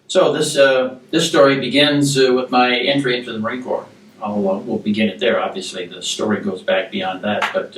So this story begins with my entry into the Marine Corps. We'll begin it there. Obviously, the story goes back beyond that. But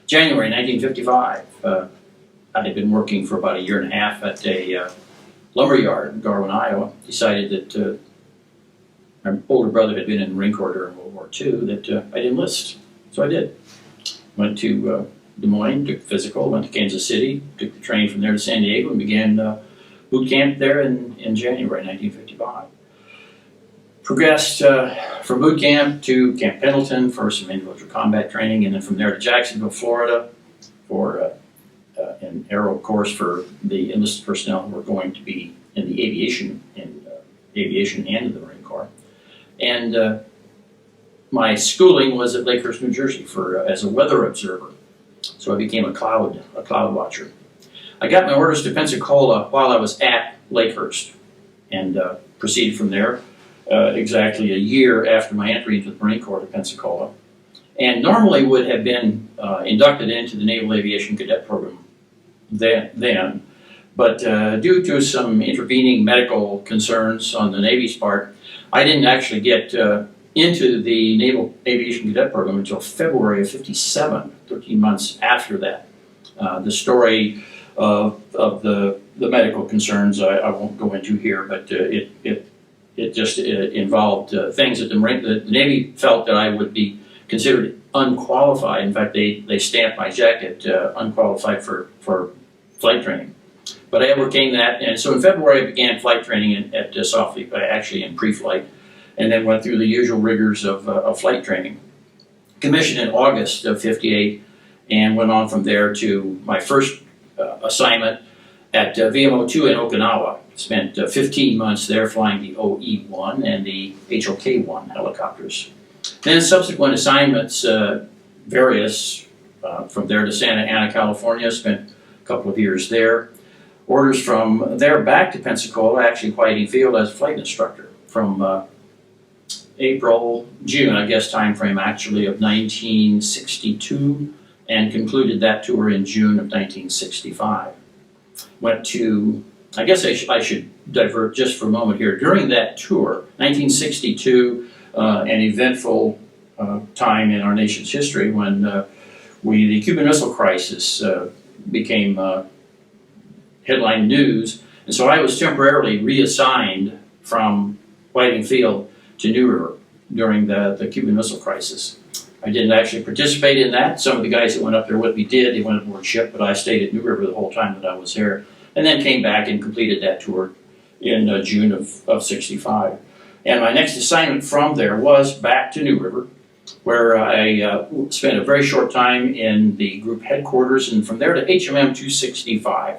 January 1955, I had been working for about a year and a half at a lumber yard in Garwin, Iowa. Decided that my older brother had been in the Marine Corps during World War II, that I'd enlist. So I did. Went to Des Moines, took the physical, went to Kansas City, took the train from there to San Diego, and began boot camp there in January 1955. Progressed from boot camp to Camp Pendleton for some individual combat training, and then from there to Jacksonville, Florida for an aero course for the enlisted personnel who were going to be in the aviation and the Marine Corps. And my schooling was at Lakehurst, New Jersey as a weather observer. So I became a cloud watcher. I got my orders to Pensacola while I was at Lakehurst and proceeded from there exactly a year after my entry into the Marine Corps to Pensacola. And normally would have been inducted into the Naval Aviation Cadet Program then. But due to some intervening medical concerns on the Navy's part, I didn't actually get into the Naval Aviation Cadet Program until February of '57, 13 months after that. The story of the medical concerns I won't go into here, but it just involved things that the Navy felt that I would be considered unqualified. In fact, they stamped my jacket unqualified for flight training. But I overcame that, and so in February I began flight training at Softly, actually in pre-flight, and then went through the usual rigors of flight training. Commissioned in August of '58, and went on from there to my first assignment at VMO-2 in Okinawa. Spent 15 months there flying the OE-1 and the HOK-1 helicopters. Then subsequent assignments, various, from there to Santa Ana, California, spent a couple of years there. Orders from there back to Pensacola, actually Whiting Field as a flight instructor from June, I guess, time frame actually of 1962, and concluded that tour in June of 1965. Went to, I guess I should divert just for a moment here. During that tour, 1962, an eventful time in our nation's history when the Cuban Missile Crisis became headline news, and so I was temporarily reassigned from Whiting Field to New River during the Cuban Missile Crisis. I didn't actually participate in that. Some of the guys that went up there with me did. They went aboard ship, but I stayed at New River the whole time that I was there, and then came back and completed that tour in June of '65. And my next assignment from there was back to New River, where I spent a very short time in the group headquarters, and from there to HMM 265.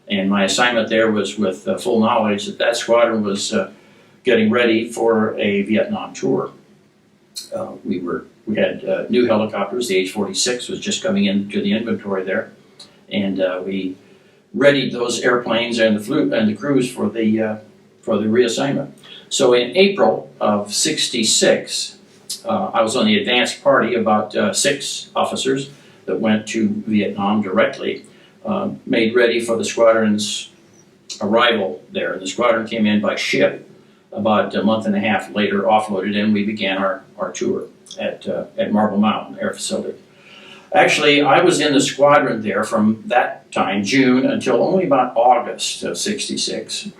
And my assignment there was with full knowledge that that squadron was getting ready for a Vietnam tour. We had new helicopters. The H-46 was just coming into the inventory there, and we readied those airplanes and the crews for the reassignment. So in April of '66, I was on the advanced party, about 6 officers that went to Vietnam directly, made ready for the squadron's arrival there. The squadron came in by ship about a month and a half later, offloaded, and we began our tour at Marble Mountain Air Facility. Actually, I was in the squadron there from that time, June, until only about August of '66.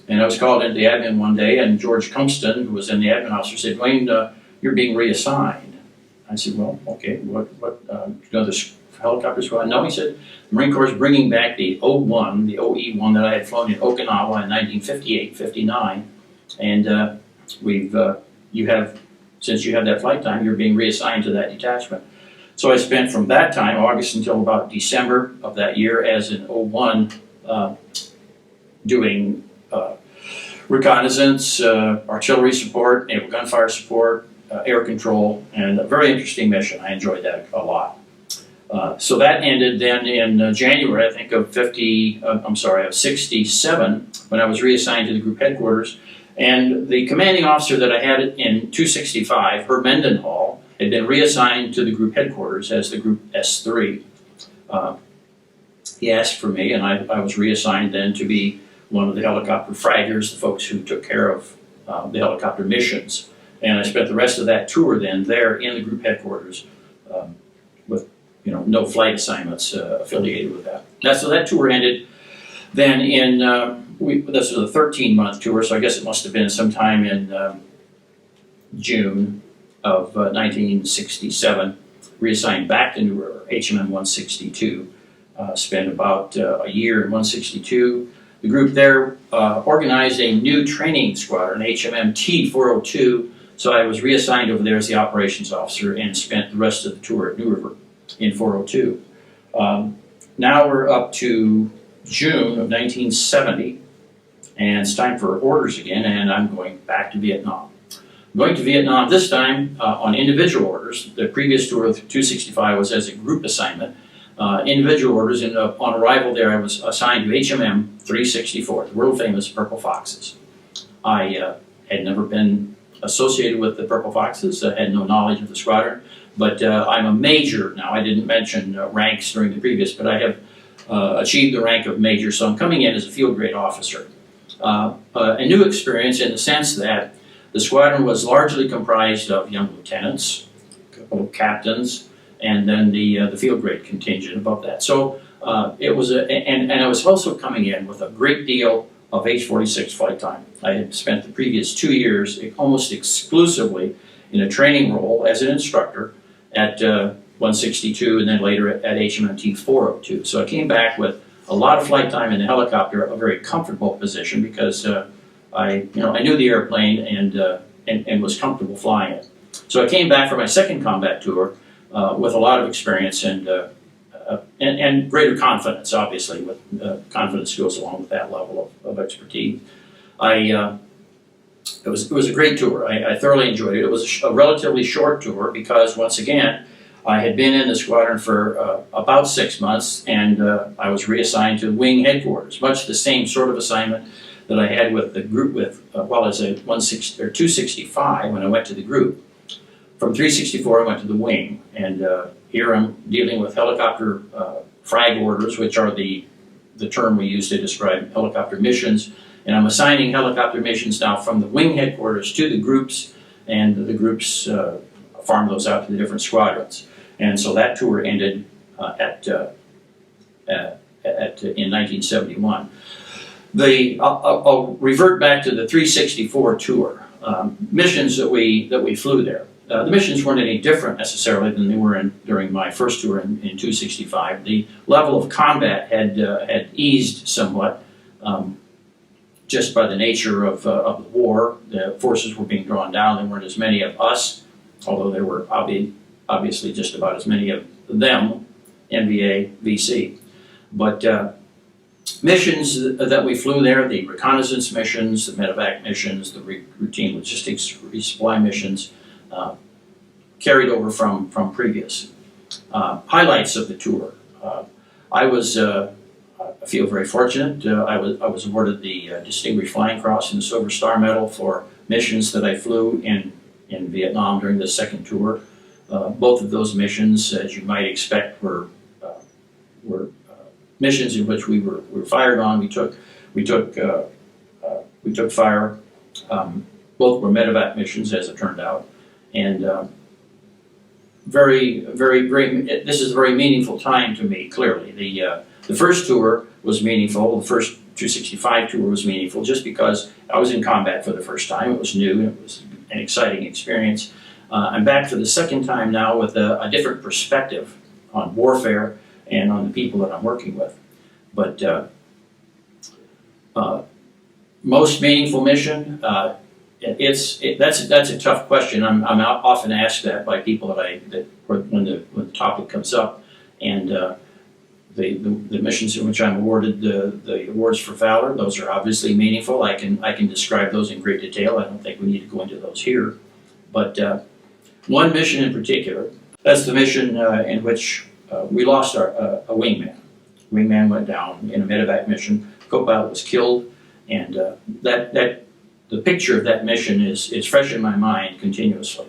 And I was called into the admin one day, and George Cumston, who was in the admin officer, said, "Duane, you're being reassigned." I said, "Well, okay, what this helicopter squad?" "No," he said, "the Marine Corps is bringing back the O-1, the OE-1 that I had flown in Okinawa in 1958, '59, and since you have that flight time, you're being reassigned to that detachment." So I spent from that time, August, until about December of that year as an O-1 doing reconnaissance, artillery support, naval gunfire support, air control, and a very interesting mission. I enjoyed that a lot. So that ended then in January, I think, of '67, when I was reassigned to the group headquarters. And the commanding officer that I had in 265, Herb Mendenhall, had been reassigned to the group headquarters as the group S3. He asked for me, and I was reassigned then to be one of the helicopter fraggers, the folks who took care of the helicopter missions. And I spent the rest of that tour then there in the group headquarters with no flight assignments affiliated with that. So that tour ended. Then this was a 13-month tour, so I guess it must have been sometime in June of 1967. Reassigned back to New River, HMM 162. Spent about a year in 162. The group there organized a new training squadron, HMM T402. So I was reassigned over there as the operations officer and spent the rest of the tour at New River in 402. Now we're up to June of 1970, and it's time for orders again, and I'm going back to Vietnam. I'm going to Vietnam this time on individual orders. The previous tour of 265 was as a group assignment. Individual orders, and on arrival there I was assigned to HMM 364, the world famous Purple Foxes. I had never been associated with the Purple Foxes, had no knowledge of the squadron, but I'm a major now. I didn't mention ranks during the previous, but I have achieved the rank of major, so I'm coming in as a field grade officer. A new experience in the sense that the squadron was largely comprised of young lieutenants, a couple of captains, and then the field grade contingent above that. So it was and I was also coming in with a great deal of H-46 flight time. I had spent the previous 2 years almost exclusively in a training role as an instructor at 162 and then later at HMMT 402. So I came back with a lot of flight time in the helicopter, a very comfortable position because I knew the airplane and was comfortable flying it. So I came back for my second combat tour with a lot of experience and greater confidence, obviously. Confidence goes along with that level of expertise. It was a great tour. I thoroughly enjoyed it. It was a relatively short tour because, once again, I had been in the squadron for about 6 months, and I was reassigned to wing headquarters, much the same sort of assignment that I had with the group as a 265 when I went to the group. From 364, I went to the wing, and here I'm dealing with helicopter frag orders, which are the term we use to describe helicopter missions. And I'm assigning helicopter missions now from the wing headquarters to the groups, and the groups farm those out to the different squadrons. And so that tour ended in 1971. I'll revert back to the 364 tour missions that we flew there. The missions weren't any different necessarily than they were during my first tour in 265. The level of combat had eased somewhat, just by the nature of the war. The forces were being drawn down. There weren't as many of us, although there were obviously just about as many of them, NVA, VC. But missions that we flew there, the reconnaissance missions, the medevac missions, the routine logistics resupply missions, carried over from previous. Highlights of the tour. I feel very fortunate. I was awarded the Distinguished Flying Cross and the Silver Star Medal for missions that I flew in Vietnam during the second tour. Both of those missions, as you might expect, were missions in which we were fired on. We took fire. Both were medevac missions, as it turned out, and very great. This is a very meaningful time to me. Clearly, the first tour was meaningful. The first 265 tour was meaningful just because I was in combat for the first time. It was new. It was an exciting experience. I'm back for the second time now with a different perspective on warfare and on the people that I'm working with. But most meaningful mission, that's a tough question. I'm often asked that by people when the topic comes up, and the missions in which I'm awarded the awards for valor, those are obviously meaningful. I can describe those in great detail. I don't think we need to go into those here, but one mission in particular, that's the mission in which we lost a wingman. Wingman went down in a medevac mission. Co-pilot was killed, and the picture of that mission is fresh in my mind continuously.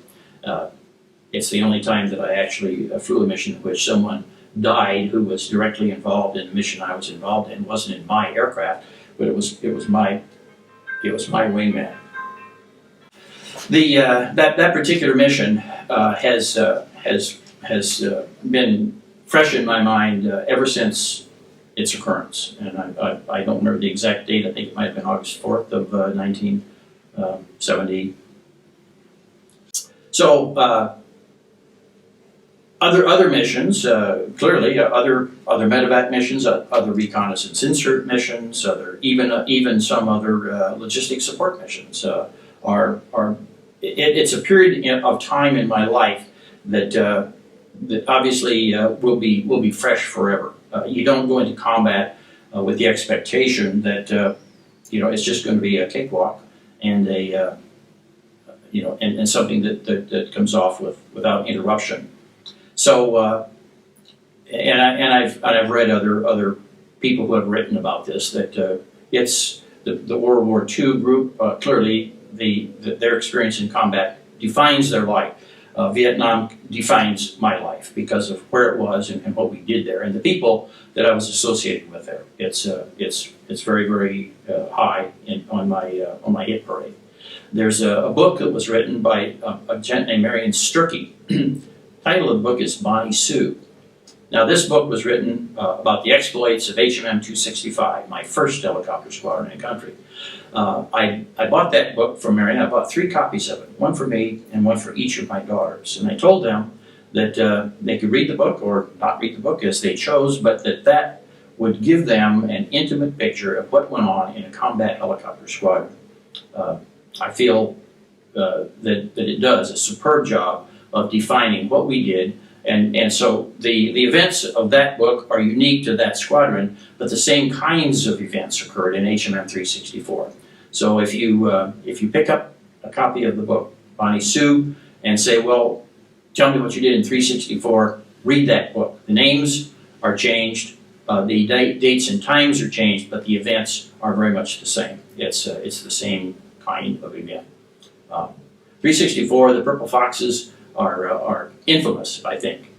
It's the only time that I actually flew a mission in which someone died who was directly involved in the mission I was involved in. It wasn't in my aircraft, but it was my wingman. That particular mission has been fresh in my mind ever since its occurrence, and I don't remember the exact date. I think it might have been August 4th of 1970. So other missions, clearly other medevac missions, other reconnaissance insert missions, even some other logistic support missions it's a period of time in my life that obviously will be fresh forever. You don't go into combat with the expectation that it's just going to be a cakewalk and and something that comes off without interruption. So I've read other people who have written about this, that it's the World War II group. Clearly their experience in combat defines their life. Vietnam defines my life because of where it was and what we did there, and the people that I was associated with there. It's very, very high on my hit parade. There's a book that was written by a gent named Marion Sturkey. Title of the book is Bonnie Sue. Now, this book was written about the exploits of HMM 265, my first helicopter squadron in the country. I bought that book from Marion. I bought 3 copies of it, one for me and one for each of my daughters. And I told them that they could read the book or not read the book as they chose, but that would give them an intimate picture of what went on in a combat helicopter squadron. I feel that it does a superb job of defining what we did. And so the events of that book are unique to that squadron, but the same kinds of events occurred in HMM 364. So if you pick up a copy of the book, Bonnie Sue, and say, well, tell me what you did in 364, read that book. The names are changed, the dates and times are changed, but the events are very much the same. It's the same kind of event. 364, the Purple Foxes are infamous, I think.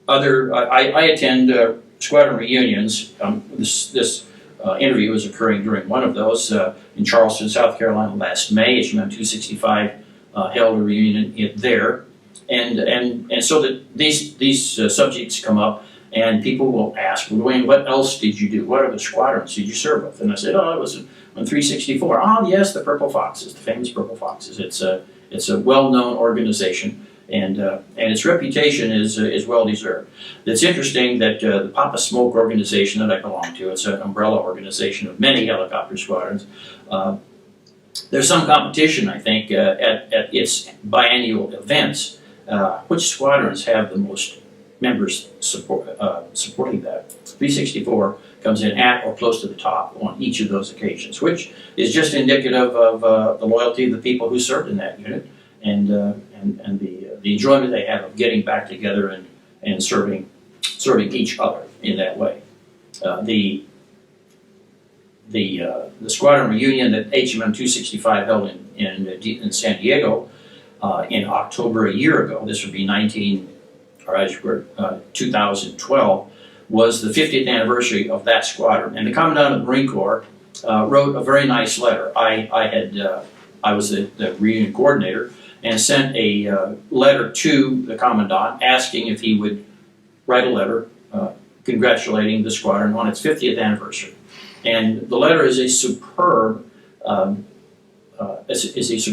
I attend squadron reunions. This interview is occurring during one of those in Charleston, South Carolina last May. HMM 265 held a reunion there, and so that these subjects come up, and people will ask, well, Duane, what else did you do? What other squadrons did you serve with? And I said, oh, it was on 364. Oh, yes, the Purple Foxes, the famous Purple Foxes. It's a well-known organization. And its reputation is well deserved. It's interesting that the Papa Smoke organization that I belong to, it's an umbrella organization of many helicopter squadrons. There's some competition, I think, at its biannual events. Which squadrons have the most members supporting that? 364 comes in at or close to the top on each of those occasions, which is just indicative of the loyalty of the people who served in that unit, and the enjoyment they have of getting back together and serving each other in that way. The squadron reunion that HMM 265 held in San Diego in October a year ago, this would be 2012, was the 50th anniversary of that squadron. And the Commandant of the Marine Corps wrote a very nice letter. I was the reunion coordinator, and sent a letter to the Commandant asking if he would write a letter congratulating the squadron on its 50th anniversary. And the letter is a superb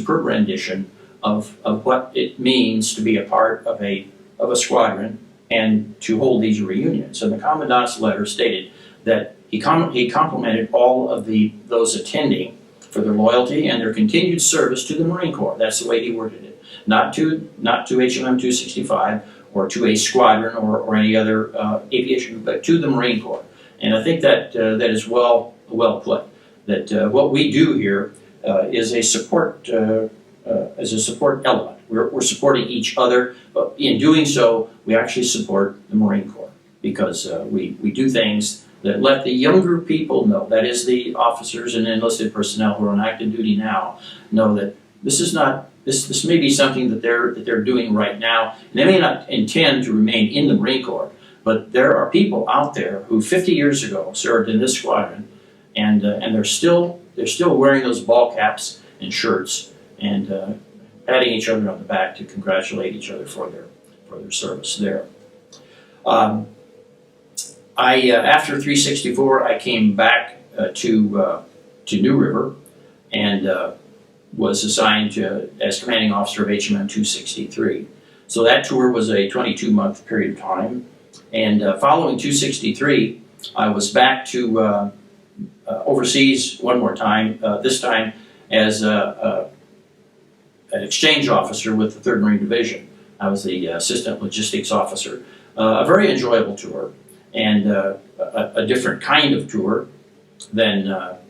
rendition of what it means to be a part of a squadron and to hold these reunions. And the Commandant's letter stated that he complimented all of those attending for their loyalty and their continued service to the Marine Corps. That's the way he worded it. Not to HMM 265 or to a squadron or any other aviation group, but to the Marine Corps. And I think that is well put. That what we do here is a support element. We're supporting each other, but in doing so, we actually support the Marine Corps because we do things that let the younger people know, that is the officers and enlisted personnel who are on active duty now, know that this may be something that they're doing right now. And they may not intend to remain in the Marine Corps, but there are people out there who 50 years ago served in this squadron and they're still wearing those ball caps and shirts and patting each other on the back to congratulate each other for their service there. After 364, I came back to New River and was assigned as commanding officer of HMM 263. So that tour was a 22-month period of time. And following 263, I was back to overseas one more time, this time as an exchange officer with the 3rd Marine Division. I was the assistant logistics officer. A very enjoyable tour, and a different kind of tour than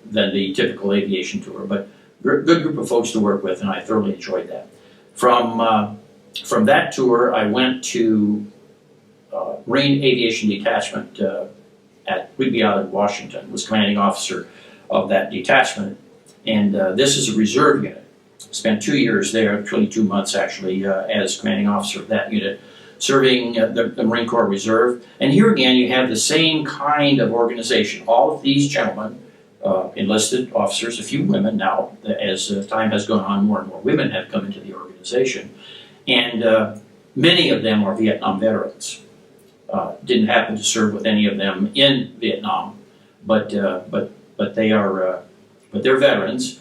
the typical aviation tour, but good group of folks to work with, and I thoroughly enjoyed that. From that tour, I went to Marine Aviation Detachment at Whidbey Island, Washington. Was commanding officer of that detachment, and this is a reserve unit. Spent 2 years there, 22 months actually, as commanding officer of that unit, serving the Marine Corps Reserve. And here again, you have the same kind of organization. All of these gentlemen, enlisted officers, a few women now, as time has gone on, more and more women have come into the organization. And many of them are Vietnam veterans. Didn't happen to serve with any of them in Vietnam, but they're veterans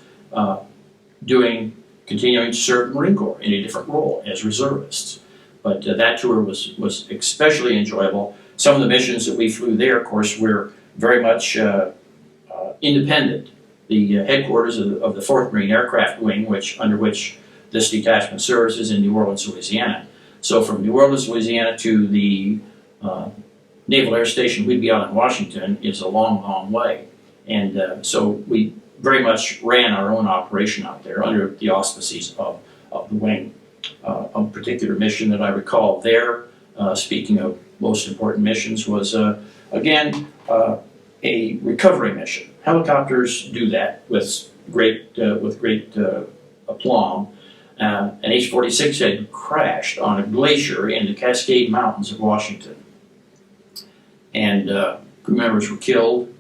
continuing to serve the Marine Corps in a different role as reservists. But that tour was especially enjoyable. Some of the missions that we flew there, of course, were very much independent. The headquarters of the 4th Marine Aircraft Wing, under which this detachment serves, is in New Orleans, Louisiana. So from New Orleans, Louisiana to the Naval Air Station Whidbey Island, Washington is a long, long way. And so we very much ran our own operation out there under the auspices of the wing. A particular mission that I recall there, speaking of most important missions, was again a recovery mission. Helicopters do that with great aplomb. An H-46 had crashed on a glacier in the Cascade Mountains of Washington, and crew members were killed.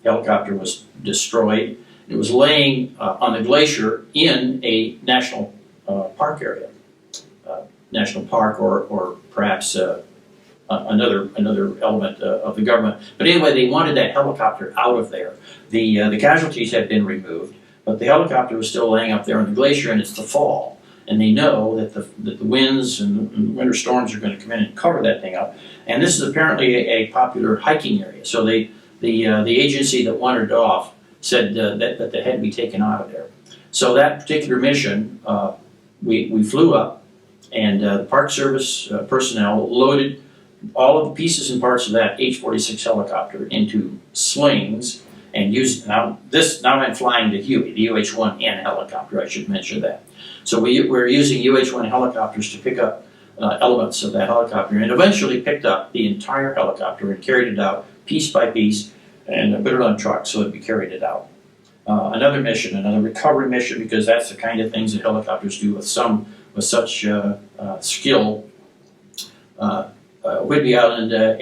Helicopter was destroyed. It was laying on the glacier in a national park area, national park, or perhaps another element of the government. But anyway, they wanted that helicopter out of there. The casualties had been removed, but the helicopter was still laying up there on the glacier, and it's the fall, and they know that the winds and winter storms are going to come in and cover that thing up. And this is apparently a popular hiking area, so the agency that wandered off said that they had to be taken out of there. So that particular mission, we flew up, and the Park Service personnel loaded all of the pieces and parts of that H-46 helicopter into slings and used. Now I'm flying the Huey, the UH-1N helicopter. I should mention that. So we're using UH-1 helicopters to pick up elements of that helicopter, and eventually picked up the entire helicopter and carried it out piece by piece and put it on trucks so that we carried it out. Another mission, another recovery mission, because that's the kind of things that helicopters do with such skill. Whidbey Island, a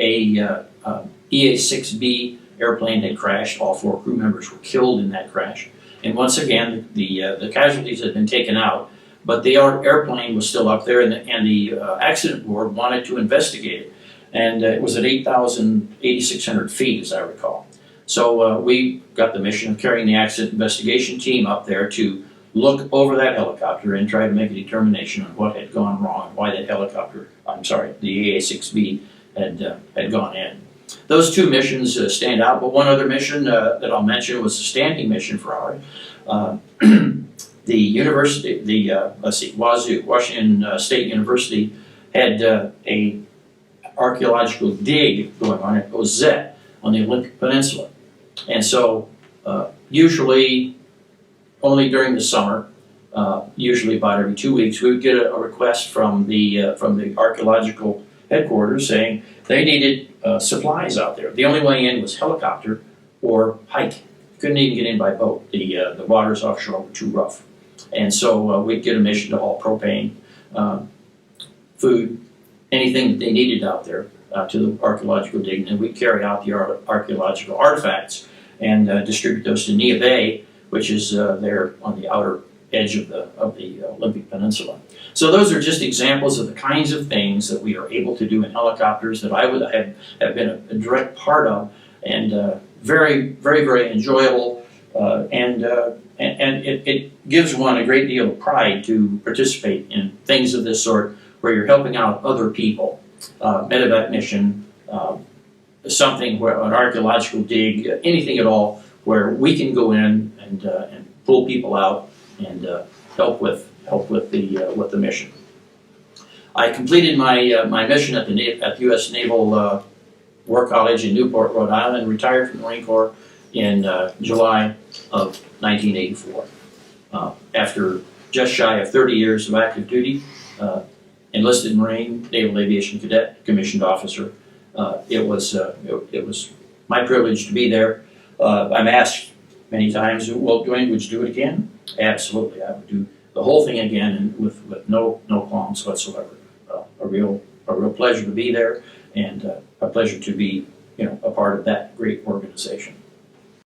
EA-6B airplane had crashed. All 4 crew members were killed in that crash. And once again, the casualties had been taken out, but the airplane was still up there, and the accident board wanted to investigate it. And it was at 8,600 feet, as I recall. So we got the mission of carrying the accident investigation team up there to look over that helicopter and try to make a determination on what had gone wrong, why that helicopter, the AA-6B had gone in. Those 2 missions stand out, but one other mission that I'll mention was a standing mission for ours. The university, Wazoo, Washington State University, had a archaeological dig going on at Ozette on the Olympic Peninsula. And so usually only during the summer, usually about every 2 weeks, we would get a request from the archaeological headquarters saying they needed supplies out there. The only way in was helicopter or hike. Couldn't even get in by boat. The waters offshore were too rough. And so we'd get a mission to haul propane, food, anything that they needed out there to the archaeological dig, and we'd carry out the archaeological artifacts and distribute those to Nia Bay, which is there on the outer edge of the Olympic Peninsula. So those are just examples of the kinds of things that we are able to do in helicopters that I would have been a direct part of, and very, very, very enjoyable, and it gives one a great deal of pride to participate in things of this sort where you're helping out other people. Medevac mission, something where an archaeological dig, anything at all where we can go in and pull people out and help with the mission. I completed my mission at the U.S. Naval War College in Newport, Rhode Island, retired from the Marine Corps in July of 1984. After just shy of 30 years of active duty, enlisted Marine, Naval Aviation Cadet, commissioned officer. It was my privilege to be there. I'm asked many times, well, Duane, would you do it again? Absolutely, I would do the whole thing again, and with no qualms whatsoever. A real pleasure to be there, and a pleasure to be a part of that great organization.